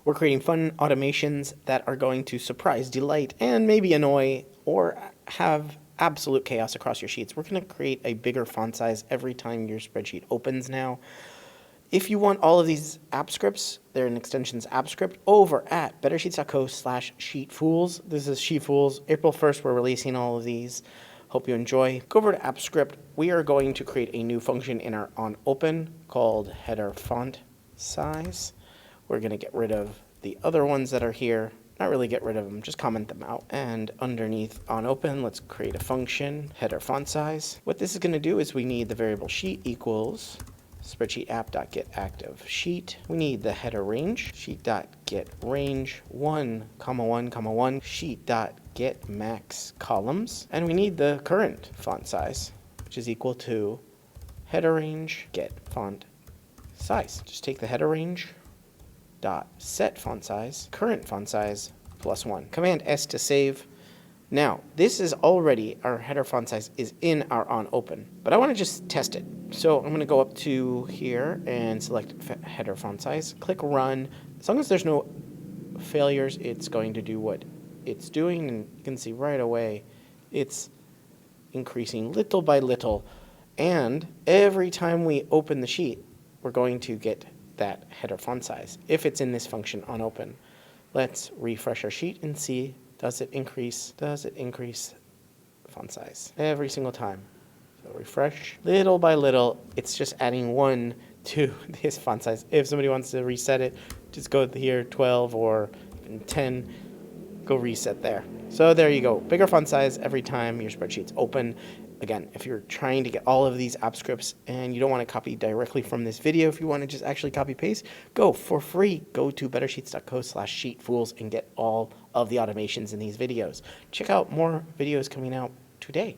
We're creating fun automations that are going to surprise, delight, and maybe annoy or have absolute chaos across your sheets. We're going to create a bigger font size every time your spreadsheet opens now. If you want all of these app scripts, they're an extensions app script over at bettersheets.co/SheetFools. This is SheetFools. April 1st, we're releasing all of these. Hope you enjoy. Go over to app script. We are going to create a new function in our onOpen called header font size. We're going to get rid of the other ones that are here. Not really get rid of them, just comment them out. And underneath onOpen, let's create a function, header font size. What this is going to do is we need the variable sheet equals spreadsheet app.getActive sheet. We need the header range, sheet.getRange 1, 1, 1, sheet.getMax columns. And we need the current font size, which is equal to header range get font size. Just take the header range dot set font size, current font size +1. Command S to save. Now, this is already, our header font size is in our onOpen, but I want to just test it. So I'm going to go up to here and select header font size, click run. As long as there's no failures, it's going to do what it's doing, and you can see right away it's increasing little by little. And every time we open the sheet, we're going to get that header font size if it's in this function onOpen. Let's refresh our sheet and see, does it increase font size every single time. So refresh, little by little, it's just adding 1 to this font size. If somebody wants to reset it, just go here 12 or even 10, go reset there. So there you go, bigger font size every time your spreadsheet's open. Again, if you're trying to get all of these app scripts and you don't want to copy directly from this video, if you want to just actually copy paste, go for free. Go to bettersheets.co/SheetFools and get all of the automations in these videos. Check out more videos coming out today.